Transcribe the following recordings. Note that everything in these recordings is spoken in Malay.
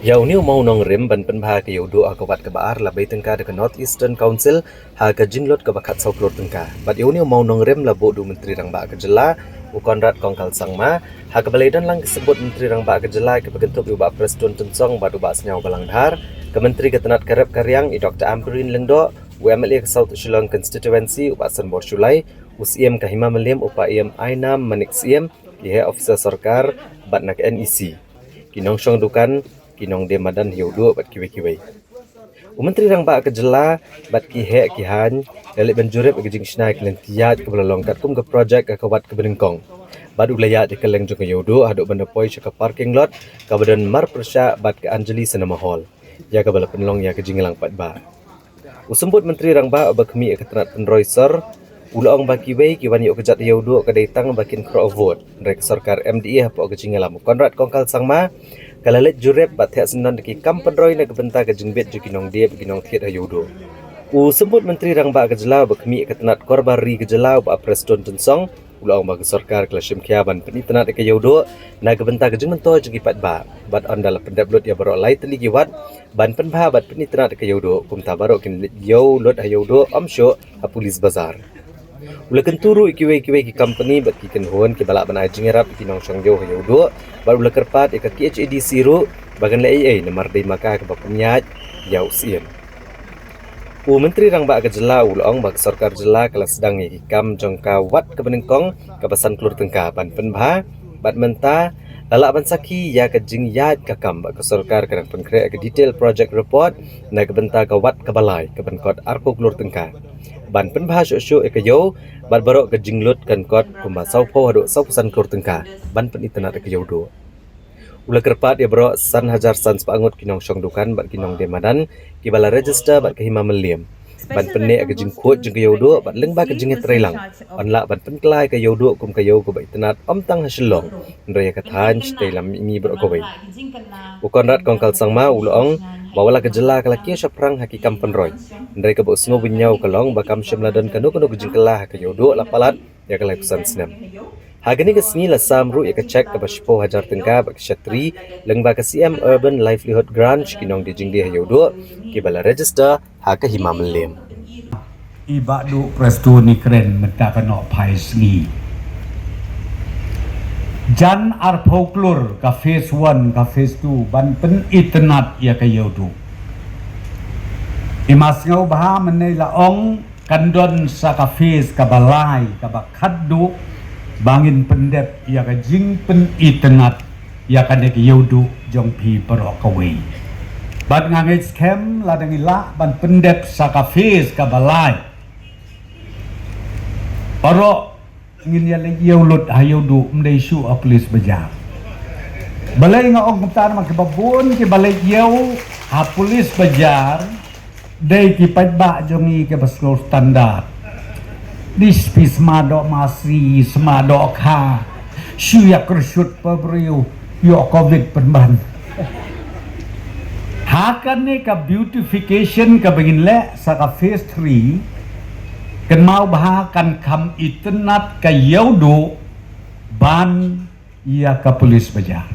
Yau ni mau nong rem ban pen bha ke yodo akawat ke baar la bai tengka de North Eastern Council ha ke jinglot ke bakat sauklor tengka. Bat yau ni mau nong rem la bodu menteri rang ba ke jela u Konrad Kongkal Sangma ha ke balai dan lang disebut menteri rang ba ke jela ke bentuk u ba Preston Tensong ba du ba senyau balang dhar ke menteri ke tenat karep karyang i Dr. Amberin Lengdo u MLA ke South Shillong constituency u ba Sanbor Shulai u CM ke Hima Melim u pa IM Ainam Manik CM ki he officer sarkar bat nak NEC kinong syong dukan kinong de madan hiudu bat kiwe-kiwe. Menteri rang ba ke jela bat ki he ki han lele benjurep ke jing snai ke lentiat ke belalong kat kum ke projek ke kawat ke benengkong. Bat ulaya de keleng jong ke hiudu haduk benda poi ke parking lot ke badan mar persya bat ke Anjali Cinema Hall. Ya ke bala penlong ya ke jinglang pat ba. Usembut menteri rang ba bakmi ke tenat penroiser ulang baki wei ki wani okejat hiudu ke datang bakin crow vote. Rek sarkar MDA po ke jingalam Konrad Kongkal Sangma kalalet jurep bat hak senan deki kam pendroi na gebenta ke jengbet ju kinong dia kinong thiet hayudo. U sembut menteri rang ba ke jela bakmi ke tenat korbari ke jela ba Preston Tensong ulang ba ke sarkar klasim kiaban peni tenat ke yudo na gebenta ke jengmento ju pat ba bat andal pendablut ya baro lai teli giwat ban penbha bat peni tenat ke yudo kum tabaro kin yo lot hayudo amsho a polis bazar. Ula kenturu ikiwe-ikiwe ki company bat ki kenhuan ki balak banai jingerap ki nong shanggyo hayudo bat ula kerpat ika KHAD siru bagan le AA namar dai maka ke bapemnyat yau sien. U menteri rang ba ke jela ulong ba sarkar jela kala sedang ki kam jongka wat ke benengkong ke pasan klur tengka ban penbha bat menta lalak ban saki ya ke jing yat ke kam ba ke sarkar kadang penkre ke detail project report na ke benta ke wat ke balai ke benkot arko klur tengka. Ban penbha syuk-syuk ke yo bat barok ke jinglut kan kot kumba saupo haduk sau pesan klur tengka ban pen internet ke yo do. Ula kerpat ya bro san hajar san sepangut kinong syong dukan bat kinong demadan ki bala register bat ke Hima Melim ban penne ke jingkut jing ke yodo bat leng ba ke jing trelang onla ban penklai ke yodo kum ke yo ko bai tenat om tang hasilong ndoya ke than stay lam ini bro ko bai u Konrad Kongkal Sangma ulong bawala ke jela kala ki saprang hakikam penroy ndai ke bo sngo binyau kalong bakam syamladan kanu kanu ke jing kelah ke yodo lapalat ya kelai pesan senam. Hagani ke sengi la samru ya ke cek ke baspo hajar tengka bak syatri lengba ke CM Urban Livelihood Grant kinong di jingdi hayudo ki bala register ha ke Hima Melim. Iba du prestu ni keren menta kena pai sengi. Jan ar folklor ka phase 1 ka phase 2 ban pen internet ya ke yodo. Imas ngau bah menai la ong kandon sa ka phase ka balai ka bakaddu bangin pendep ya ka jing pen itenat ya ka nek yodu jong pi perok kawe bat ngangai scam ladang ila ban pendep sa ka face ka balai perok ngin ya le yolut hayodu mdai su a polis bejar balai nga ong kumtar mak babun ki balai yow ha polis bejar dei ki padba jongi ke baskol standar Dispi semadok masih semadok ha syuyak kersut pabriu yo covid penban hakan ni ka beautification ka begin le sa ka phase 3 kan mau bahakan kam internet ka yaudo ban ia ka polis bajar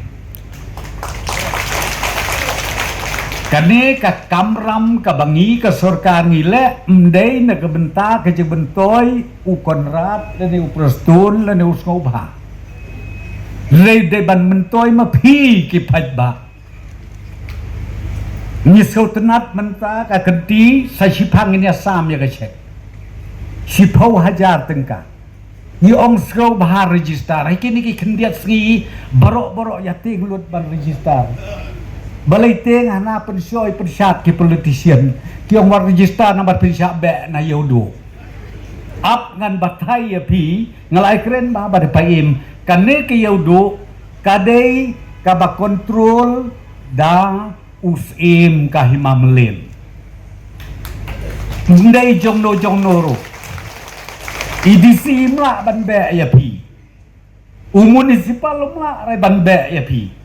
kane ka kamram ka bangi ka sarkar ngile mdei na ka benta ka bentoy u Konrad dan u Preston dan u Skobha le de ban mentoy ma phi ki phajba ni sautanat menta ka kenti sa sipang ini asam ya ka cek sipau hajar tengka ni ong Skobha register kini ki kendiat sengi barok-barok ya tinglut ban register balai teng hana pensoi persat ki politician ki ong war register nambat pensat be na yodo up ngan batai ya pi ngalai keren ba bade paim kane ki yodo kadai ka ba kontrol da usim ka Hima Melim ndai jongno ro IDC mla ban be ya pi municipal mla rai ban be ya pi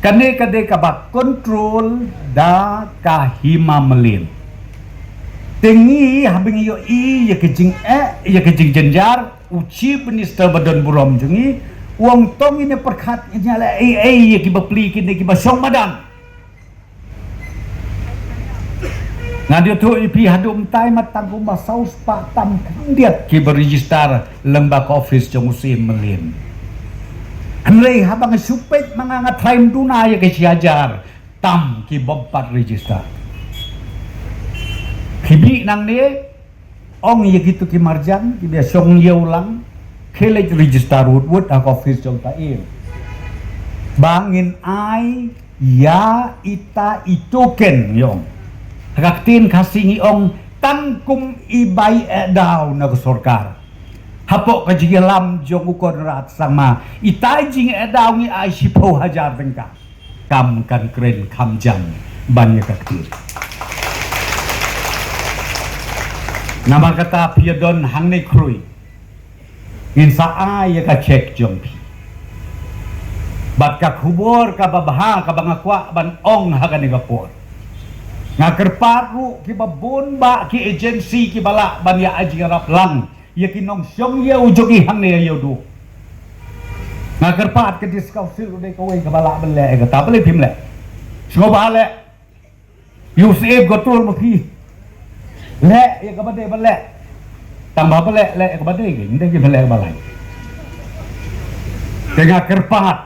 kane kade kabak kontrol da ka Hima Melim tengi habing yo I ya kejing ya kejing jenjar uci minister badan burom jengi uang tong ini perkat ini ala ya ki bapli kini ki basong madang Ngadio tu ipi hadum tai matang rumah saus pak tam kandiat ki beregister lembaga office jong usim melin. Anrei habang supet manganga train duna ya ke siajar tam ki bompat register. Kibi nang ni ong ya gitu ki marjan ki dia song ye ulang kelej register wood office jong tair. Bangin ai ya ita itoken yong. Raktin kasingi ong tangkum ibay daw na sorkar. Hapok ka jigelam jong ukon rat sama itay jing daw ngi ay sipo hajar tengka. Kam kan kren kam jan banyak kaktir. Nama kata piadon hang ne krui. Insa ay ka cek jong pi. Bat ka kubor ka babaha ka bangakwa ban ong hagan ni kapor. Ngakerparu ki babon ba ki agency ki bala banya aji ngarap lang ya ki nong syong ye ujogi hang ne ye du ngakerpat ke diskausil de ko ka bala bele ka ta bele pim le sgo bale yusef gotul mo ki le ye ka bade bele tambah bele le ka bade ki ndek ki bele balai ke ngakerpat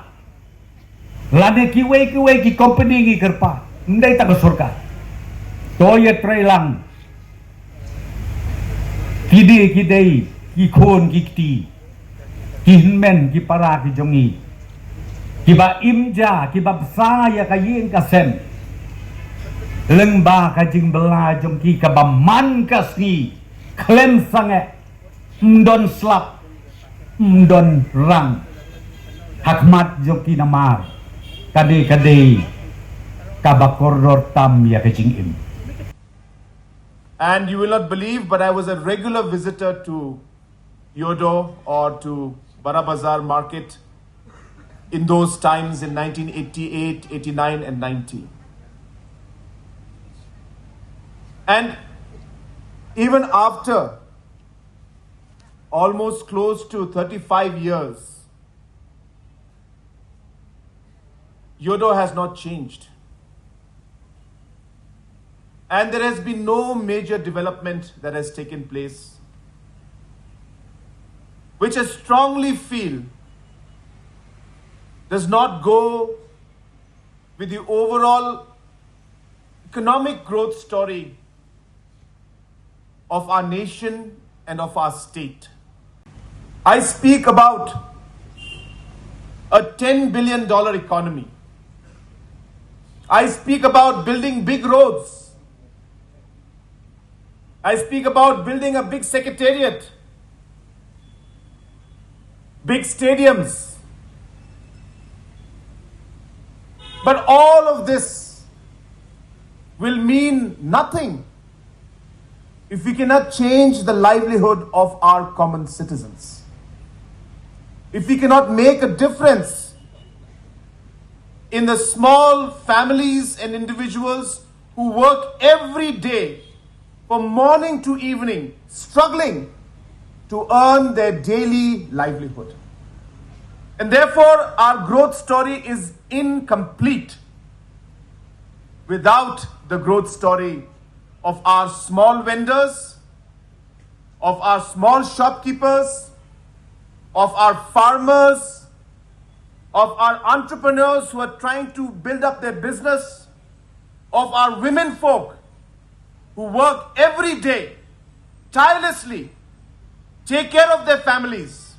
lade ki we ki company ki kerpat ndai ta ka surga Toya trailang kide kidei ki khon ki kti ki hinmen ki para ki jongi ki ba imja ki ba sa ya ka yin ka sem lengba ka jing bela jong ki ka ba man ka sni klem sange mdon slap mdon rang hakmat jong ki namar kade ka ba koror tam ya ka jing im. And you will not believe, but I was a regular visitor to Yodo or to Bara Bazar market in those times in 1988, 89 and 90. And even after almost close to 35 years, Yodo has not changed. And there has been no major development that has taken place, which I strongly feel does not go with the overall economic growth story of our nation and of our state. I speak about a $10 billion economy. I speak about building big roads. I speak about building a big secretariat, big stadiums. But all of this will mean nothing if we cannot change the livelihood of our common citizens. If we cannot make a difference in the small families and individuals who work every day from morning to evening, struggling to earn their daily livelihood. And therefore, our growth story is incomplete without the growth story of our small vendors, of our small shopkeepers, of our farmers, of our entrepreneurs who are trying to build up their business, of our women folk who work every day, tirelessly, take care of their families,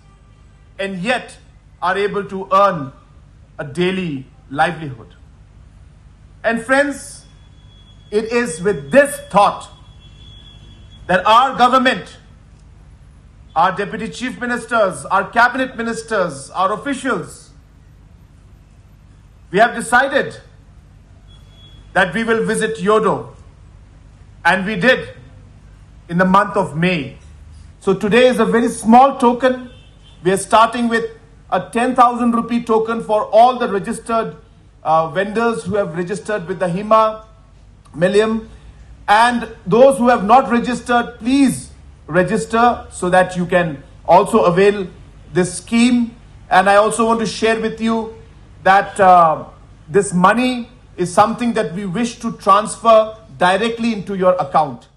and yet are able to earn a daily livelihood. And friends, it is with this thought that our government, our deputy chief ministers, our cabinet ministers, our officials, we have decided that we will visit Yodo. And we did in the month of May. So today is a very small token. We are starting with a 10,000 rupee token for all the registered vendors who have registered with the HEMA Millium. And those who have not registered, please register so that you can also avail this scheme. And I also want to share with you that this money is something that we wish to transfer directly into your account.